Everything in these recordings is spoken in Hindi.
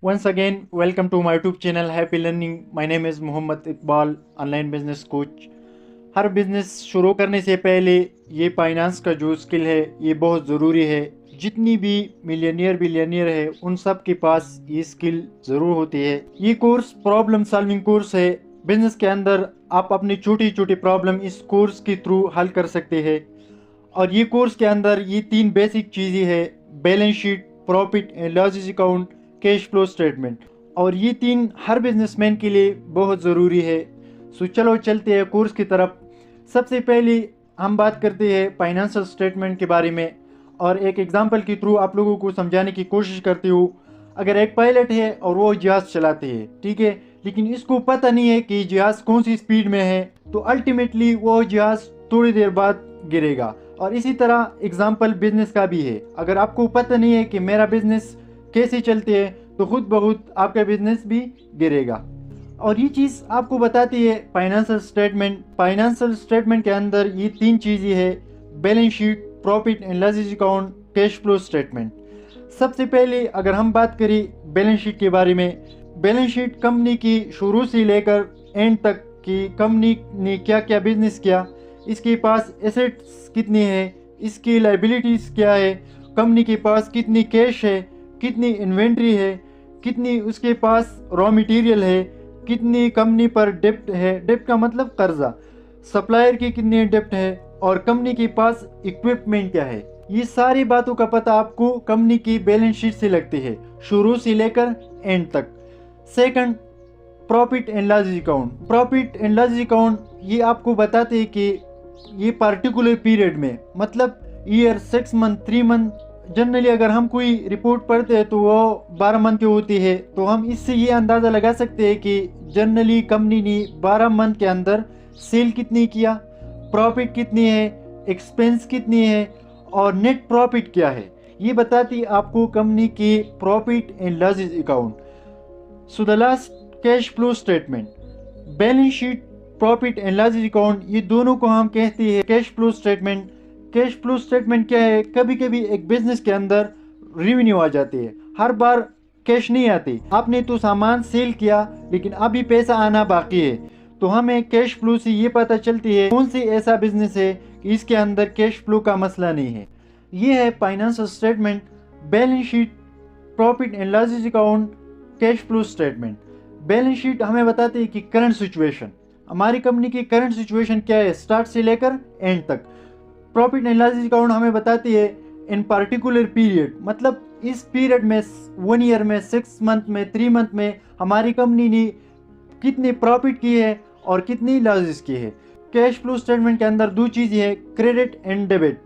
Once again, welcome to my YouTube channel Happy Learning. My name is Mohammad Iqbal, online business coach. हर बिजनेस शुरू करने से पहले ये फाइनेंस का जो स्किल है ये बहुत ज़रूरी है। जितनी भी मिलियनियर बिलियनियर है उन सब के पास ये स्किल ज़रूर होती है। ये कोर्स प्रॉब्लम सॉल्विंग कोर्स है। बिजनेस के अंदर आप अपनी छोटी छोटी प्रॉब्लम इस कोर्स के थ्रू हल कर सकते हैं। और ये कोर्स के अंदर ये 3 बेसिक चीज़ें हैं: balance sheet, profit and loss account, cash flow statement. और ये 3 हर बिजनेसमैन के लिए बहुत ज़रूरी है। सो चलो चलते हैं कोर्स की तरफ। सबसे पहले हम बात करते हैं फाइनेंशियल स्टेटमेंट के बारे में और एक एग्जांपल के थ्रू आप लोगों को समझाने की कोशिश करती हूँ। अगर एक पायलट है और वो जहाज़ चलाते हैं, ठीक है, लेकिन इसको पता नहीं है कि जहाज़ कौन सी स्पीड में है, तो अल्टीमेटली वो जहाज़ थोड़ी देर बाद गिरेगा। और इसी तरह एग्जाम्पल बिजनेस का भी है। अगर आपको पता नहीं है कि मेरा बिजनेस कैसे चलते हैं तो खुद ब खुद आपका बिजनेस भी गिरेगा। और ये चीज़ आपको बताती है फाइनेंशियल स्टेटमेंट। फाइनेंशियल स्टेटमेंट के अंदर ये 3 चीज़ें है: balance sheet, profit and loss account, cash flow statement. सबसे पहले अगर हम बात करें बैलेंस शीट के बारे में, बैलेंस शीट कंपनी की शुरू से लेकर एंड तक की कंपनी ने क्या क्या बिजनेस किया, इसके पास एसेट्स कितनी है, इसकी लाइबिलिटीज़ क्या है, कंपनी के पास कितनी कैश है, कितनी इन्वेंट्री है, कितनी उसके पास रॉ मटेरियल है, कितनी कंपनी पर डेप्ट है, डेप्ट का मतलब कर्जा, सप्लायर की कितनी डेप्ट है, और कंपनी के पास इक्विपमेंट क्या है। ये सारी बातों का पता आपको कंपनी की बैलेंस शीट से लगती है, शुरू से लेकर एंड तक। Second, profit and loss account. Profit and loss account ये आपको बताते हैं कि ये पार्टिकुलर पीरियड में, मतलब ईयर, 6 मंथ, 3 मंथ, जनरली अगर हम कोई रिपोर्ट पढ़ते हैं तो वो 12 मंथ की होती है, तो हम इससे ये अंदाज़ा लगा सकते हैं कि जनरली कंपनी ने 12 मंथ के अंदर सेल कितनी किया, प्रॉफिट कितनी है, एक्सपेंस कितनी है और नेट प्रॉफिट क्या है। ये बताती आपको कंपनी की profit and loss account. So the last, cash flow statement. Balance sheet, profit and loss account, ये दोनों को हम कहते हैं cash flow statement. Cash flow statement क्या है? कभी कभी एक बिजनेस के अंदर रेवेन्यू आ जाती है, हर बार कैश नहीं आती। आपने तो सामान सेल किया लेकिन अभी पैसा आना बाकी है, तो हमें कैश फ्लो से ये पता चलती है कौन सी ऐसा बिजनेस है कि इसके अंदर कैश फ्लो का मसला नहीं है। ये है financial statement, balance sheet, profit and loss account, cash flow statement. Balance sheet हमें बताती है कि करंट सिचुएशन, हमारी कंपनी की करंट सिचुएशन क्या है स्टार्ट से लेकर एंड तक। प्रॉफिट एंड लॉस अकाउंट हमें बताती है इन पार्टिकुलर पीरियड, मतलब इस पीरियड में 1 ईयर में, 6 मंथ में, 3 मंथ में हमारी कंपनी ने कितनी प्रॉफिट की है और कितनी लॉसेस की है। कैश फ्लो स्टेटमेंट के अंदर 2 चीज़ें हैं, क्रेडिट एंड डेबिट,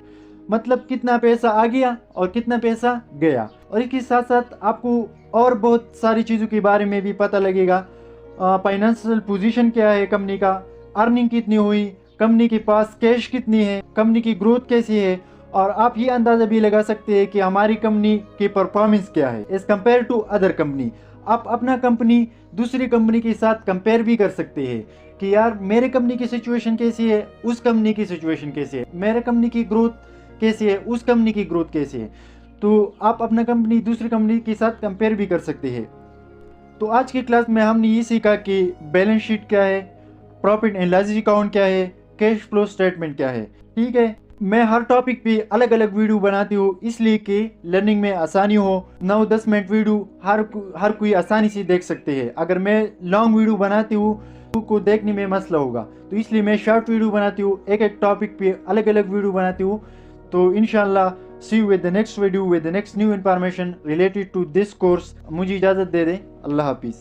मतलब कितना पैसा आ गया और कितना पैसा गया। और इसके साथ साथ आपको और बहुत सारी चीज़ों के बारे में भी पता लगेगा। फाइनेंशियल पोजीशन क्या है कंपनी का, अर्निंग कितनी हुई, कंपनी के पास कैश कितनी है, कंपनी की ग्रोथ कैसी है, और आप ये अंदाज़ा भी लगा सकते हैं कि हमारी कंपनी की परफॉर्मेंस क्या है as compare to other company. आप अपना कंपनी दूसरी कंपनी के साथ कंपेयर भी कर सकते हैं कि यार मेरे कंपनी की सिचुएशन कैसी है, उस कंपनी की सिचुएशन कैसी है, मेरे कंपनी की ग्रोथ कैसी है, उस कंपनी की ग्रोथ कैसी है। तो आप अपना कंपनी दूसरी कंपनी के साथ कंपेयर भी कर सकते हैं। तो आज की क्लास में हमने ये सीखा कि बैलेंस शीट क्या है, प्रॉफिट एंड लॉस अकाउंट क्या है, कैश फ्लो स्टेटमेंट क्या है। ठीक है, मैं हर टॉपिक पे अलग अलग वीडियो बनाती हूँ इसलिए कि लर्निंग में आसानी हो। 9-10 मिनट वीडियो हर कोई आसानी से देख सकते हैं। अगर मैं लॉन्ग वीडियो बनाती हूँ तो को देखने में मसला होगा, तो इसलिए मैं शॉर्ट वीडियो बनाती हूँ, एक एक टॉपिक पे अलग अलग वीडियो बनाती हूँ। तो इंशाल्लाह see you with the next video with the next new information related to this course. मुझे इजाज़त दे दें। अल्लाह हाफिज़।